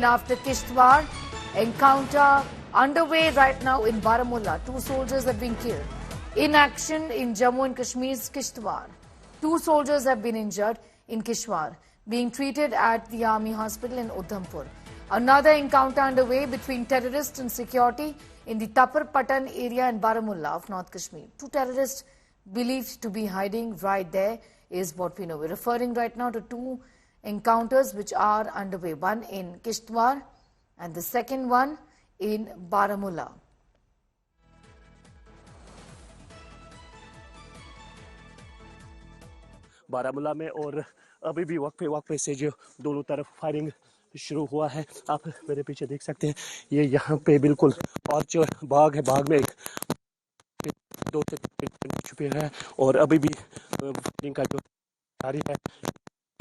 After Kishtwar encounter underway right now in Baramulla, 2 soldiers have been killed. In action in Jammu and Kashmir's Kishtwar, 2 soldiers have been injured in Kishtwar, being treated at the army hospital in Udhampur. Another encounter underway between terrorists and security in the Tapar Patan area in Baramulla of North Kashmir. 2 terrorists believed to be hiding right there is what we know. We're referring right now to 2 encounters which are underway, one in Kishtwar and the second one in Baramulla. Baramulla में और अभी भी वक्त से जो दोनों तरफ firing शुरू हुआ है। आप मेरे पीछे देख सकते हैं, ये यहाँ पे बिल्कुल और जो बाग है, बाग में 2 से 3 छुपे हैं और अभी भी फायरिंग का जो जारी है।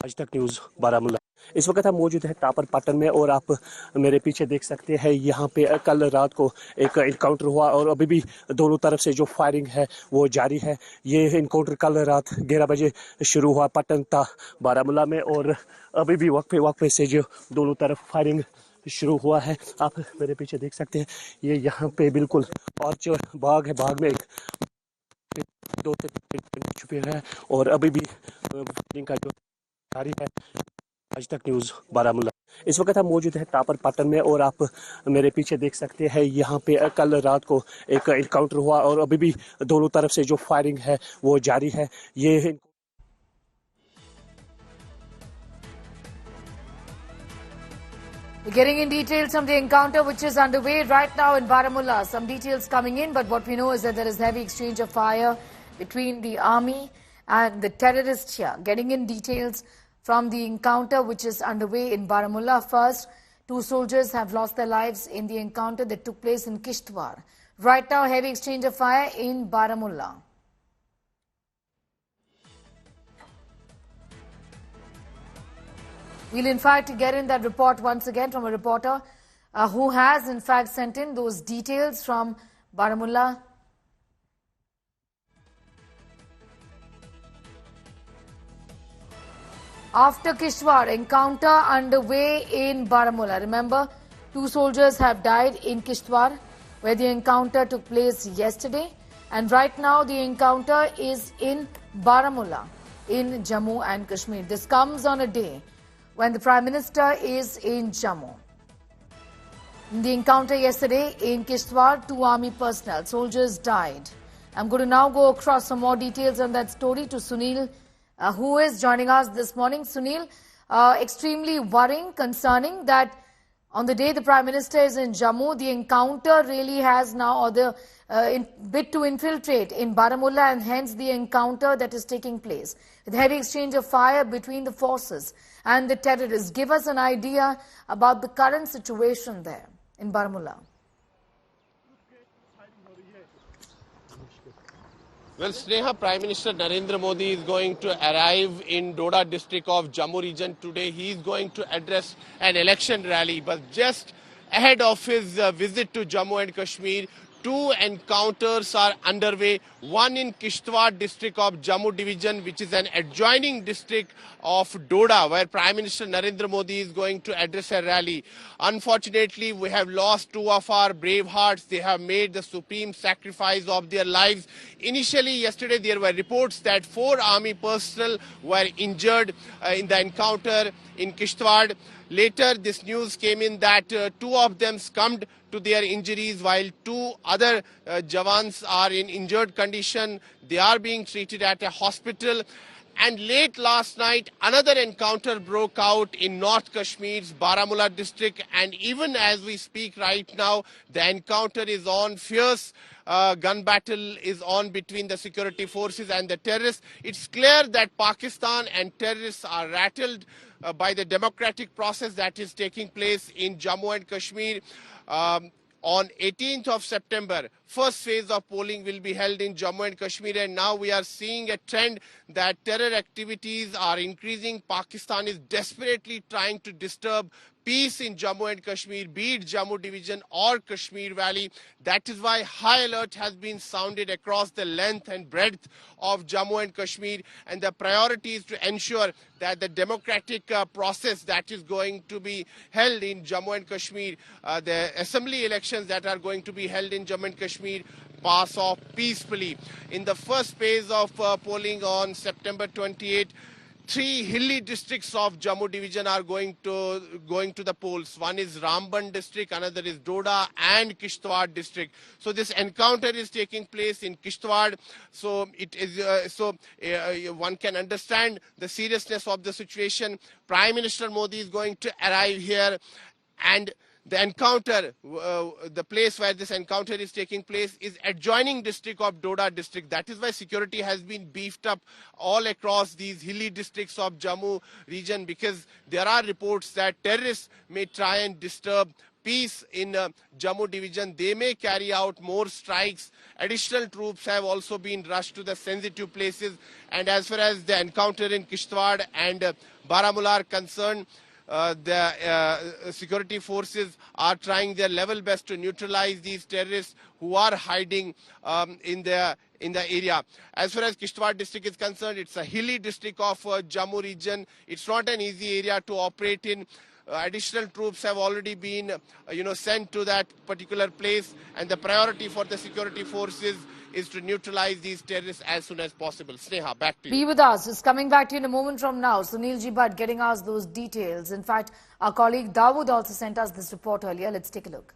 आज तक न्यूज़ बारामूला। इस वक्त हम मौजूद हैं टापर पटन में और आप मेरे पीछे देख सकते हैं, यहाँ पे कल रात को एक इनकाउंटर हुआ और अभी भी दोनों तरफ से जो फायरिंग है वो जारी है। ये इनकाउंटर कल रात 11 बजे शुरू हुआ पटन था बारामूला में और अभी भी वक्त से जो दोनों तरफ फायरिंग शुरू हुआ है। आप मेरे पीछे देख सकते हैं, ये यहाँ पे बिल्कुल और जो बाग है, बाग में 2 से 3 छुपे हैं और अभी भी फायरिंग का जो जारी है। आज तक न्यूज़ बारामूला। इस वक्त हम मौजूद हैं टापर पटन में और आप मेरे पीछे देख सकते हैं, यहाँ पे कल रात को एक इनकाउंटर हुआ और अभी भी दोनों तरफ से जो फायरिंग है वो जारी है। ये Getting in details from the encounter which is underway right now in Baramulla. Some details coming in, but what we know is that there is heavy exchange of fire between the army and the terrorists here. Getting in details from the encounter which is underway in Baramulla. First, 2 soldiers have lost their lives in the encounter that took place in Kishtwar. Right now, heavy exchange of fire in Baramulla. We'll in fact get in that report once again from a reporter who has in fact sent in those details from Baramulla. After Kishtwar, encounter underway in Baramulla. Remember, 2 soldiers have died in Kishtwar, where the encounter took place yesterday. And right now, the encounter is in Baramulla, in Jammu and Kashmir. This comes on a day when the Prime Minister is in Jammu. In the encounter yesterday in Kishtwar, 2 army personnel, soldiers died. I'm going to now go across some more details on that story to Sunil, who is joining us this morning. Sunil, extremely worrying, concerning that on the day the Prime Minister is in Jammu, the encounter really has now, or the bid to infiltrate in Baramulla, and hence the encounter that is taking place. With heavy exchange of fire between the forces and the terrorists. Give us an idea about the current situation there in Baramulla. Well, Sneha, Prime Minister Narendra Modi is going to arrive in Doda district of Jammu region today. He is going to address an election rally. But just ahead of his visit to Jammu and Kashmir, 2 encounters are underway. One in Kishtwar district of Jammu division, which is an adjoining district of Doda, where Prime Minister Narendra Modi is going to address a rally. Unfortunately, we have lost 2 of our brave hearts. They have made the supreme sacrifice of their lives. Initially, yesterday, there were reports that 4 army personnel were injured in the encounter in Kishtwar. Later, this news came in that 2 of them succumbed to their injuries, while 2 other Jawans are in injured condition. They are being treated at a hospital. And late last night, another encounter broke out in North Kashmir's Baramulla district. And even as we speak right now, the encounter is on. Fierce gun battle is on between the security forces and the terrorists. It's clear that Pakistan and terrorists are rattled by the democratic process that is taking place in Jammu and Kashmir. On 18th of September, first phase of polling will be held in Jammu and Kashmir, and now we are seeing a trend that terror activities are increasing. Pakistan is desperately trying to disturb peace in Jammu and Kashmir, be it Jammu division or Kashmir Valley. That is why high alert has been sounded across the length and breadth of Jammu and Kashmir, and the priority is to ensure that the democratic process that is going to be held in Jammu and Kashmir, the assembly elections that are going to be held in Jammu and Kashmir, pass off peacefully. In the first phase of polling on September 28, 3 hilly districts of Jammu division are going to the polls. One is Ramban district, another is Doda and Kishtwar district. So this encounter is taking place in Kishtwar. So it is one can understand the seriousness of the situation. Prime Minister Modi is going to arrive here, and the encounter, the place where this encounter is taking place is adjoining district of Doda district. That is why security has been beefed up all across these hilly districts of Jammu region, because there are reports that terrorists may try and disturb peace in Jammu division. They may carry out more strikes. Additional troops have also been rushed to the sensitive places. And as far as the encounter in Kishtwar and Baramulla are concerned, the security forces are trying their level best to neutralize these terrorists who are hiding in the area. As far as Kishtwar district is concerned, it's a hilly district of Jammu region. It's not an easy area to operate in. Additional troops have already been sent to that particular place, and the priority for the security forces is to neutralize these terrorists as soon as possible. Sneha, back to you. Be with us. Just coming back to you in a moment from now. Sunil Ji Bhatt getting us those details. In fact, our colleague Dawood also sent us this report earlier. Let's take a look.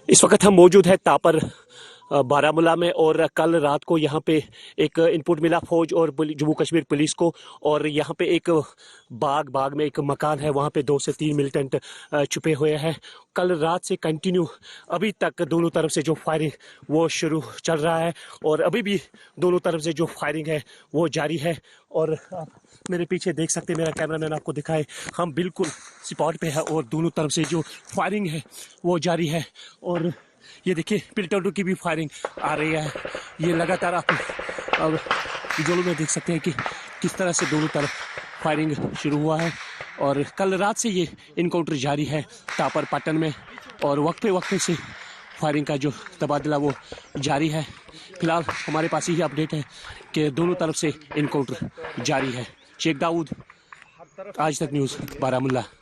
इस वक्त हम मौजूद है तापर बारामूला में, और कल रात को यहाँ पे एक इनपुट मिला फौज और जम्मू कश्मीर पुलिस को, और यहाँ पे एक बाग में एक मकान है, वहाँ पे 2 से 3 मिलिटेंट छुपे हुए हैं। कल रात से कंटिन्यू अभी तक दोनों तरफ से जो फायरिंग वो शुरू चल रहा है, और अभी भी दोनों तरफ से जो फायरिंग है वो जारी है। और आप मेरे पीछे देख सकते हैं, मेरा कैमरामैन आपको दिखाए, हम बिल्कुल स्पॉट पे है और दोनों तरफ से जो फायरिंग है वो जारी है। और ये देखिए पिलटू की भी फायरिंग आ रही है, ये लगातार आप अब विजुअल में देख सकते हैं कि किस तरह से दोनों तरफ फायरिंग शुरू हुआ है। और कल रात से ये इनकाउंटर जारी है तापर पट्टन में, और वक्फे से फायरिंग का जो तबादला वो जारी है। फिलहाल हमारे पास यही अपडेट है कि दोनों तरफ से इनकाउंटर जारी है। शेख दाऊद, आज तक न्यूज़, बारामूला।